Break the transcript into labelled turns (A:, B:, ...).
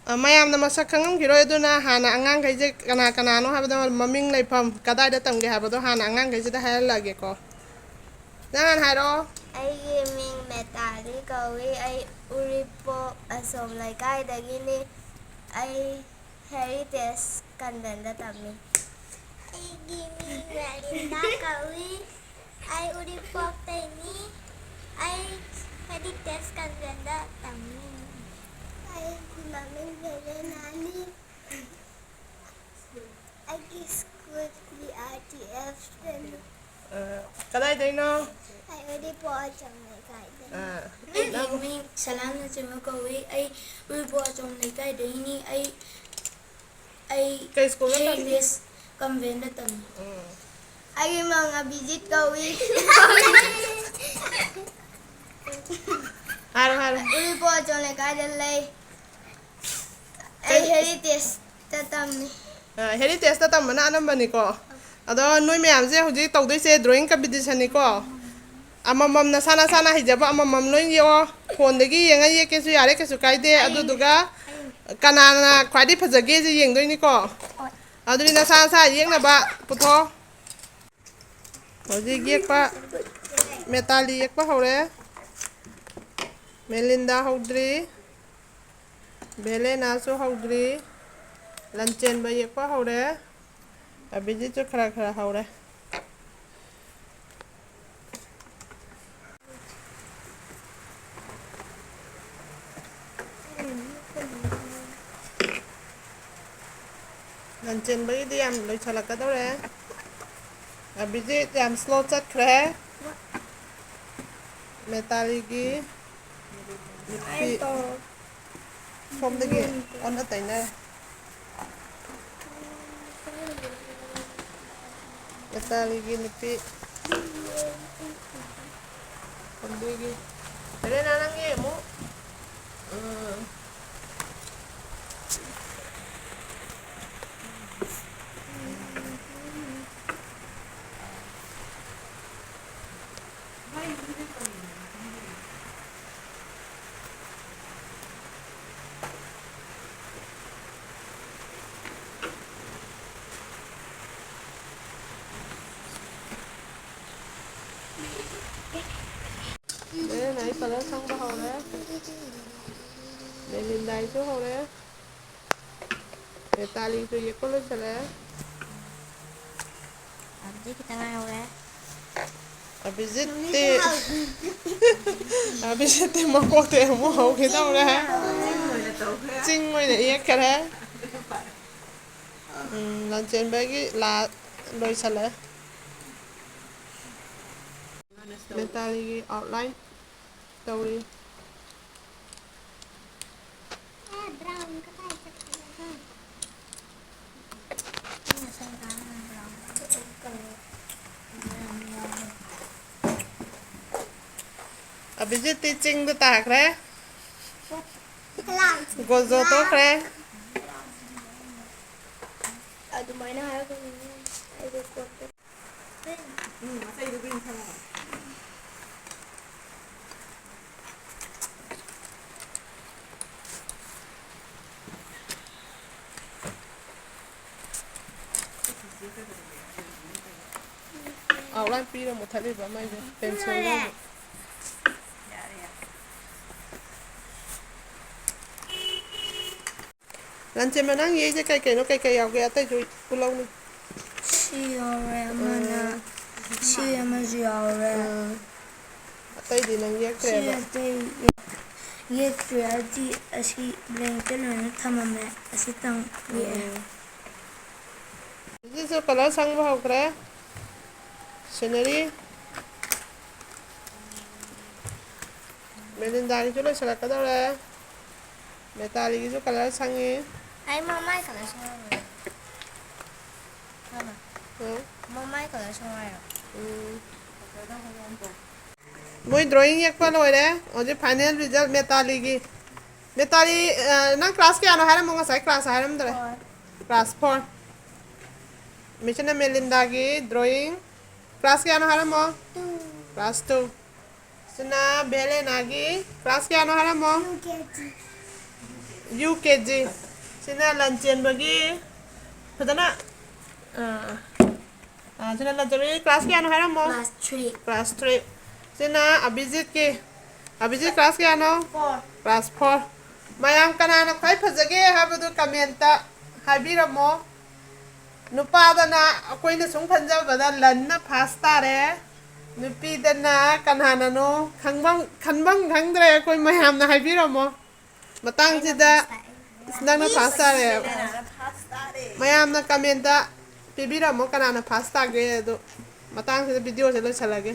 A: ꯃꯌꯥꯝꯅ ꯃꯁꯛ ꯈꯪꯉꯝꯈꯤꯔꯣꯏ ꯑꯗꯨꯅ ꯍꯥꯟꯅ ꯑꯉꯥꯡꯈꯩꯁꯦ ꯀꯅꯥ ꯀꯅꯥꯅꯣ ꯍꯥꯏꯕꯗꯣ ꯃꯃꯤꯡ ꯂꯩꯐꯝ ꯀꯗꯥꯏꯗ ꯇꯝꯒꯦ ꯍꯥꯏꯕꯗꯣ ꯍꯥꯟꯅ ꯑꯉꯥꯡꯈꯩꯁꯤꯗ ꯍꯥꯏꯍꯜꯂꯛꯑꯒꯦꯀꯣ ꯅꯪ ꯍꯥꯟꯅ ꯍꯥꯏꯔꯛꯑꯣ
B: ꯑꯩꯒꯤ ꯃꯤꯡ ꯃꯦꯇꯥꯂꯤ ꯀꯧꯏ ꯑꯩ ꯎꯔꯤꯄꯣꯛ ꯑꯁꯣꯝ ꯂꯩꯀꯥꯏꯗꯒꯤꯅꯤ ꯑꯩ ꯍꯦꯔꯤꯇꯦꯖ ꯀꯟꯚꯦꯟꯗ ꯇꯝꯃꯤ ꯑꯩꯒꯤ ꯃꯤꯡ ꯔꯥꯂꯤꯟꯗꯥ ꯀꯧꯏ ꯑꯩ ꯎꯔꯤꯄꯣꯛꯇꯩꯅꯤ ꯑꯩ ꯍꯦꯔꯤꯇꯦꯖ ꯀꯟꯚꯦꯟꯗ ꯇꯝꯃꯤ ꯑꯩꯒꯤ ꯃꯃꯤꯡ ꯕꯦꯂꯦꯅꯥꯅꯤ ꯑꯩꯒꯤ ꯁ꯭ꯀꯨꯜꯒꯤ RTFꯗꯅꯤ
A: ꯀꯗꯥꯏꯗꯩꯅꯣ
B: ꯑꯩ ꯎꯔꯤꯄꯣꯛ ꯑꯁꯣꯝ ꯂꯩꯀꯥꯏꯗꯩꯅꯤ
C: ꯑꯩꯒꯤ ꯃꯤꯡ ꯁꯂꯥꯝꯅꯆꯤꯡꯕ ꯀꯧꯏ ꯑꯩ ꯎꯔꯤꯄꯣꯛ ꯑꯁꯣꯝ ꯂꯩꯀꯥꯏꯗꯒꯤꯅꯤ ꯑꯩ
A: ꯀꯩ ꯁ꯭ꯀꯨꯜꯗ ꯇꯝꯃꯤ
C: ꯍꯦꯔꯤꯇꯦꯖ ꯀꯟꯚꯦꯟꯗ ꯇꯝꯃꯤ
B: ꯑꯩꯒꯤ ꯃꯤꯡ ꯑꯕꯤꯖꯤꯠ ꯀꯧꯏ
A: ꯍꯥꯏꯔꯣ ꯍꯥꯏꯔꯣ
B: ꯎꯔꯤꯄꯣꯛ ꯑꯁꯣꯝ ꯂꯩꯀꯥꯏꯗ ꯂꯩ
A: ꯀꯩ
B: ꯑꯩ ꯍꯦꯔꯤꯇꯦꯖꯇ ꯇꯝꯃꯤ
A: ꯍꯦꯔꯤꯇꯦꯖꯇ ꯇꯝꯕꯅ ꯑꯅꯝꯕꯅꯤꯀꯣ ꯑꯗꯣ ꯅꯣꯏ ꯃꯌꯥꯝꯁꯦ ꯍꯧꯖꯤꯛ ꯇꯧꯗꯣꯏꯁꯦ ꯗ꯭ꯔꯣꯌꯤꯡ ꯀꯝꯄꯤꯇꯤꯁꯟꯅꯤꯀꯣ ꯑꯃꯃꯝ ꯅꯁꯥ ꯅꯁꯥꯅ ꯍꯩꯖꯕ ꯑꯃꯃꯝ ꯂꯣꯏ ꯌꯦꯛꯑꯣ ꯐꯣꯟꯗꯒꯤ ꯌꯦꯡꯉ ꯌꯦꯛꯀꯦꯁꯨ ꯌꯥꯔꯦ ꯀꯩꯁꯨ ꯀꯥꯏꯗꯦ ꯑꯗꯨꯗꯨꯒ ꯀꯅꯥꯅ ꯈ꯭ꯋꯥꯏꯗꯩ ꯐꯖꯒꯦꯁꯦ ꯌꯦꯡꯗꯣꯏꯅꯤꯀꯣ ꯑꯗꯨꯗꯤ ꯅꯁꯥ ꯅꯁꯥ ꯌꯦꯛꯅꯕ ꯄꯨꯊꯣꯛꯑꯣ ꯍꯧꯖꯤꯛ ꯌꯦꯛꯄ ꯃꯦꯇꯥꯂꯤ ꯌꯦꯛꯄ ꯍꯧꯔꯦ ꯃꯦꯂꯤꯟꯗꯥ ꯍꯧꯗ꯭ꯔꯤ ꯚꯦꯂꯦꯅꯥꯁꯨ ꯍꯧꯗ꯭ꯔꯤ ꯂꯟꯆꯦꯟꯕ ꯌꯦꯛꯄ ꯍꯧꯔꯦ ꯑꯕꯤꯖꯤꯠꯁꯨ ꯈꯔ ꯈꯔ ꯍꯧꯔꯦ ꯂꯟꯆꯦꯟꯕꯒꯤꯗꯤ ꯌꯥꯝ ꯂꯣꯏꯁꯤꯜꯂꯛꯀꯗꯧꯔꯦ ꯑꯕꯤꯖꯤꯠ ꯌꯥꯝ ꯁ꯭ꯂꯣ ꯆꯠꯈ꯭ꯔꯦ ꯃꯦꯇꯥꯂꯤꯒꯤ ꯅꯨꯄꯤ ꯁꯣꯝꯗꯒꯤ ꯑꯣꯟꯅ ꯇꯩꯅꯔꯦ ꯃꯦꯇꯥꯂꯤꯒꯤ ꯅꯨꯄꯤ ꯁꯣꯝꯗꯒꯤ ꯚꯦꯂꯦꯅꯥ ꯅꯪꯒꯤ ꯑꯃꯨꯛ ꯚꯦꯂꯦꯅꯥꯒꯤ ꯀꯂꯔ ꯁꯪꯕ ꯍꯧꯔꯦ ꯃꯦꯂꯤꯟꯗꯥꯏꯁꯨ ꯍꯧꯔꯦ ꯃꯦꯇꯥꯂꯤꯁꯨ ꯌꯦꯛꯄ ꯂꯣꯏꯁꯤꯜꯂꯛꯑꯦ
B: ꯑꯕꯤꯖꯤꯠ ꯈꯤꯇꯪ ꯉꯥꯏꯍꯧꯔꯦ
A: ꯑꯕꯤꯖꯤꯠꯇꯤ ꯃꯀꯣꯛꯇꯩ ꯑꯃꯨꯛ ꯍꯧꯈꯤꯗꯧꯔꯦ ꯆꯤꯡ ꯑꯣꯏꯅ ꯌꯦꯛꯈꯔꯦ ꯂꯟꯆꯦꯟꯕꯒꯤ ꯂꯣꯏꯁꯤꯜꯂꯛꯑꯦ ꯃꯦꯇꯥꯂꯤꯒꯤ ꯑꯥꯎꯠꯂꯥꯏꯟ ꯇꯧꯔꯤ ꯑꯕꯤꯖꯤꯠꯇꯤ ꯆꯤꯡꯗ ꯇꯥꯈ꯭ꯔꯦ ꯒꯣꯖꯣ ꯇꯣꯛꯈ꯭ꯔꯦ
B: ꯑꯗꯨꯃꯥꯏꯅ ꯍꯥꯏꯔꯒꯅꯤ ꯑꯩꯗꯣ ꯀꯣꯠꯇ
A: ꯑꯥꯎꯠꯂꯥꯏꯟ ꯄꯤꯔ ꯃꯨꯊꯠꯂꯤꯕ ꯃꯩꯁꯦ ꯄꯦꯟꯁꯤꯜꯗ ꯑꯃꯨꯛ ꯂꯟꯆꯦꯟꯕ ꯅꯪ ꯌꯦꯛꯏꯁꯦ ꯀꯩꯀꯩ ꯌꯥꯎꯒꯦ ꯑꯇꯩꯁꯨ ꯄꯨꯜꯂꯧꯅꯤ
C: ꯁꯤ ꯌꯥꯎꯔꯦ ꯑꯃꯅ ꯁꯤ ꯑꯃꯁꯨ ꯌꯥꯎꯔꯦ
A: ꯑꯇꯩꯗꯤ ꯅꯪ
C: ꯁꯤ
A: ꯌꯦꯛꯇ꯭ꯔꯦꯕ
C: ꯑꯇꯩ ꯌꯦꯛꯇ꯭ꯔꯦ ꯍꯥꯏꯗꯤ ꯑꯁꯤ ꯕ꯭ꯂꯦꯡꯇ ꯂꯣꯏꯅ ꯊꯝꯃꯝꯃꯦ ꯑꯁꯤꯇꯪ ꯌꯦꯛꯑꯦ
A: ꯍꯧꯖꯤꯛꯁꯨ ꯀꯂꯔ ꯁꯪꯕ ꯍꯧꯈ꯭ꯔꯦ ꯁꯤꯅꯔꯤ ꯃꯦꯂꯤꯟꯗꯥꯒꯤꯁꯨ ꯂꯣꯏꯁꯤꯜꯂꯛꯀꯗꯧꯔꯦ ꯃꯦꯇꯥꯂꯤꯒꯤꯁꯨ ꯀꯂꯔ ꯁꯪꯉꯤ
B: ꯑꯩ ꯃꯃꯥꯏ ꯀꯂꯔ ꯁꯪꯉꯔꯣꯏ ꯃꯃꯥꯏ ꯀꯂꯔ ꯁꯪꯉꯣ ꯍꯥꯏꯔꯣ
A: ꯃꯣꯏ ꯗ꯭ꯔꯣꯌꯤꯡ ꯌꯦꯛꯄ ꯂꯣꯏꯔꯦ ꯍꯧꯖꯤꯛ ꯐꯥꯏꯅꯦꯜ ꯔꯤꯖꯜ ꯃꯦꯇꯥꯂꯤꯒꯤ ꯃꯦꯇꯥꯂꯤ ꯅꯪ ꯀ꯭ꯂꯥꯁ ꯀꯌꯥꯅꯣ ꯍꯥꯏꯔꯝꯃꯣ ꯉꯁꯥꯏ ꯀ꯭ꯂꯥꯁ ꯍꯥꯏꯔꯝꯗ꯭ꯔꯦ ꯀ꯭ꯂꯥꯁ 4 ꯃꯤꯁꯅ ꯃꯦꯂꯤꯟꯗꯥꯒꯤ ꯗ꯭ꯔꯣꯌꯤꯡ ꯀ꯭ꯂꯥꯁ ꯀꯌꯥꯅꯣ ꯍꯥꯏꯔꯝꯃꯣ ꯀ꯭ꯂꯥꯁ 2 ꯁꯤꯅ ꯚꯦꯂꯦꯅꯥꯒꯤ ꯀ꯭ꯂꯥꯁ ꯀꯌꯥꯅꯣ ꯍꯥꯏꯔꯝꯃꯣ UKG sina lanchen fadana sina lanchen class kya no haram mo
C: class 3
A: class 3 sina Abhijit class kya no
C: 4
A: class 4 mayam kanana khwai phajage habadu comment ta habiramo nupadana akoina sum khanjabada lanna first tare nupidana kanana no khanbang khangdre akoi mayam na habiramo matang sida nangna first tare mayam na comment ta pibiramo kanana first tare do matang sida video se lo chalage